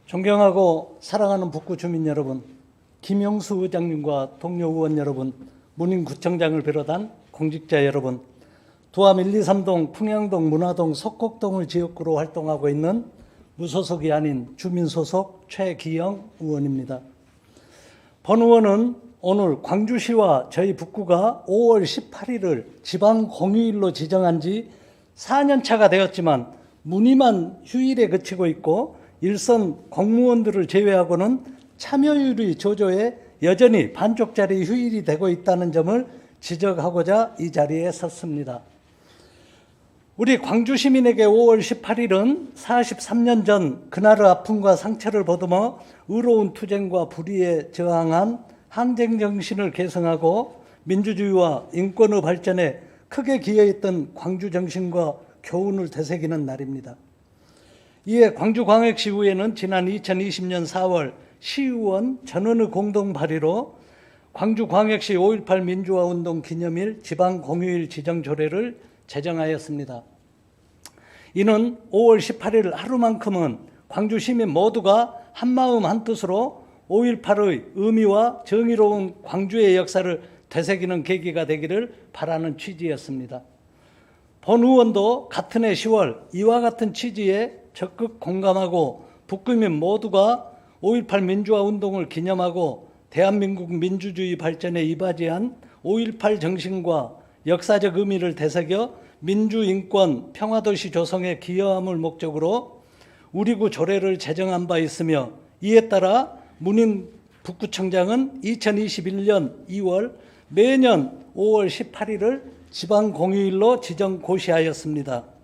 존경하고 사랑하는 북구 주민 여러분, 김영수 의장님과 동료 의원 여러분, 문인구청장을 비롯한 공직자 여러분, 두암 1, 2, 3동, 풍양동, 문화동, 석곡동을 지역구로 활동하고 있는 무소속이 아닌 주민소속 최기영 의원입니다. 본 의원은 오늘 광주시와 저희 북구가 5월 18일을 지방공휴일로 지정한 지 4년차가 되었지만 문의만 휴일에 그치고 있고 일선 공무원들을 제외하고는 참여율이 저조해 여전히 반쪽짜리 휴일이 되고 있다는 점을 지적하고자 이 자리에 섰습니다. 우리 광주 시민에게 5월 18일은 43년 전 그날의 아픔과 상처를 보듬어 의로운 투쟁과 불의에 저항한 항쟁 정신을 계승하고 민주주의와 인권의 발전에 크게 기여했던 광주 정신과 교훈을 되새기는 날입니다. 이에 광주광역시의회는 지난 2020년 4월 시의원 전원의 공동 발의로 광주광역시 5.18 민주화운동 기념일 지방공휴일 지정 조례를 제정하였습니다. 이는 5월 18일 하루만큼은 광주 시민 모두가 한마음 한뜻으로 5.18의 의미와 정의로운 광주의 역사를 되새기는 계기가 되기를 바라는 취지였습니다. 본 의원도 같은 해 10월 이와 같은 취지에 적극 공감하고 북구민 모두가 5.18 민주화운동을 기념하고 대한민국 민주주의 발전에 이바지한 5.18 정신과 역사적 의미를 되새겨 민주인권 평화도시 조성에 기여함을 목적으로 우리구 조례를 제정한 바 있으며 이에 따라 문인 북구청장은 2021년 2월 매년 5월 18일을 지방공휴일로 지정 고시하였습니다.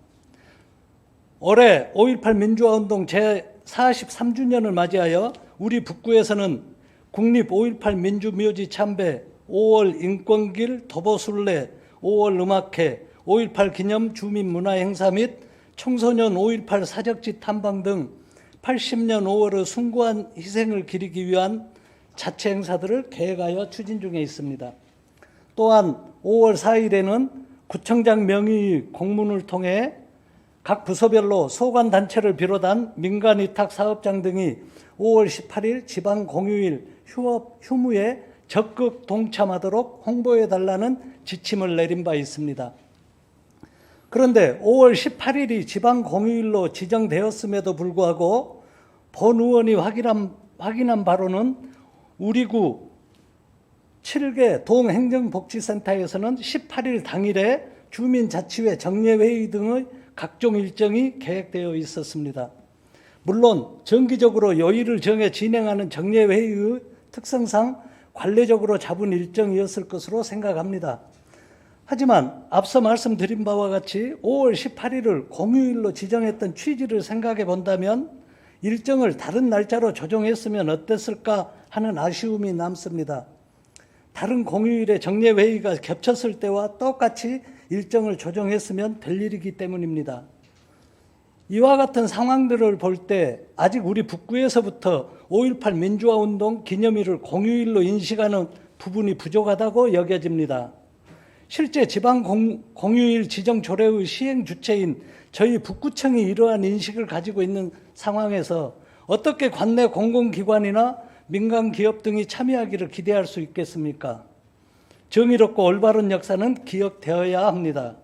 올해 5.18 민주화운동 제43주년을 맞이하여 우리 북구에서는 국립 5.18 민주묘지 참배, 5월 인권길 도보순례, 5월 음악회, 5.18 기념 주민문화행사 및 청소년 5.18 사적지 탐방 등 80년 5월의 숭고한 희생을 기리기 위한 자체 행사들을 계획하여 추진 중에 있습니다. 또한 5월 4일에는 구청장 명의 공문을 통해 각 부서별로 소관단체를 비롯한 민간위탁 사업장 등이 5월 18일 지방공휴일 휴무에 적극 동참하도록 홍보해달라는 지침을 내린 바 있습니다. 그런데 5월 18일이 지방공휴일로 지정되었음에도 불구하고 본 의원이 확인한 바로는 우리구 7개 동행정복지센터에서는 18일 당일에 주민자치회 정례회의 등의 각종 일정이 계획되어 있었습니다. 물론 정기적으로 요일을 정해 진행하는 정례회의의 특성상 관례적으로 잡은 일정이었을 것으로 생각합니다. 하지만 앞서 말씀드린 바와 같이 5월 18일을 공휴일로 지정했던 취지를 생각해 본다면 일정을 다른 날짜로 조정했으면 어땠을까 하는 아쉬움이 남습니다. 다른 공휴일에 정례회의가 겹쳤을 때와 똑같이 일정을 조정했으면 될 일이기 때문입니다. 이와 같은 상황들을 볼 때 아직 우리 북구에서부터 5.18 민주화운동 기념일을 공휴일로 인식하는 부분이 부족하다고 여겨집니다. 실제 지방 공휴일 지정 조례의 시행 주체인 저희 북구청이 이러한 인식을 가지고 있는 상황에서 어떻게 관내 공공기관이나 민간 기업 등이 참여하기를 기대할 수 있겠습니까? 정의롭고 올바른 역사는 기억되어야 합니다.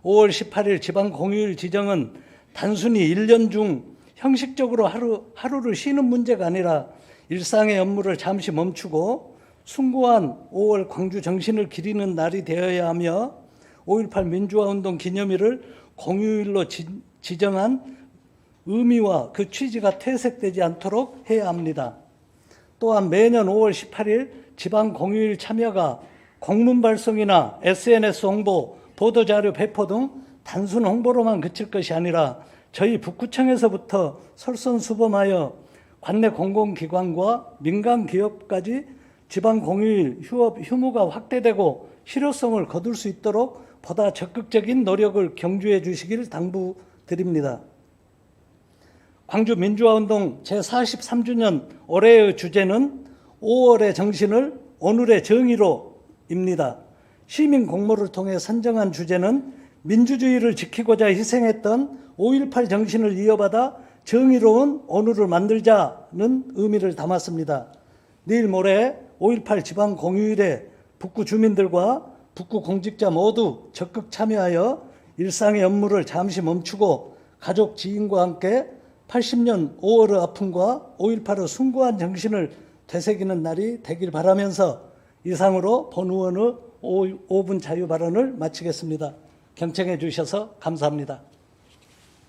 5월 18일 지방공휴일 지정은 단순히 1년 중 형식적으로 하루를 쉬는 문제가 아니라 일상의 업무를 잠시 멈추고 숭고한 5월 광주 정신을 기리는 날이 되어야 하며 5.18 민주화운동 기념일을 공휴일로 지정한 의미와 그 취지가 퇴색되지 않도록 해야 합니다. 또한 매년 5월 18일 지방공휴일 참여가 공문 발송이나 SNS 홍보, 보도자료 배포 등 단순 홍보로만 그칠 것이 아니라 저희 북구청에서부터 솔선수범하여 관내 공공기관과 민간기업까지 지방공휴일 휴무가 확대되고 실효성을 거둘 수 있도록 보다 적극적인 노력을 경주해 주시길 당부드립니다. 광주 민주화운동 제43주년 올해의 주제는 5월의 정신을 오늘의 정의로입니다. 시민 공모를 통해 선정한 주제는 민주주의를 지키고자 희생했던 5.18 정신을 이어받아 정의로운 오늘을 만들자는 의미를 담았습니다. 내일 모레 5.18 지방공휴일에 북구 주민들과 북구 공직자 모두 적극 참여하여 일상의 업무를 잠시 멈추고 가족, 지인과 함께 80년 5월의 아픔과 5.18의 숭고한 정신을 되새기는 날이 되길 바라면서 이상으로 본 의원의 5분 자유 발언을 마치겠습니다. 경청해 주셔서 감사합니다.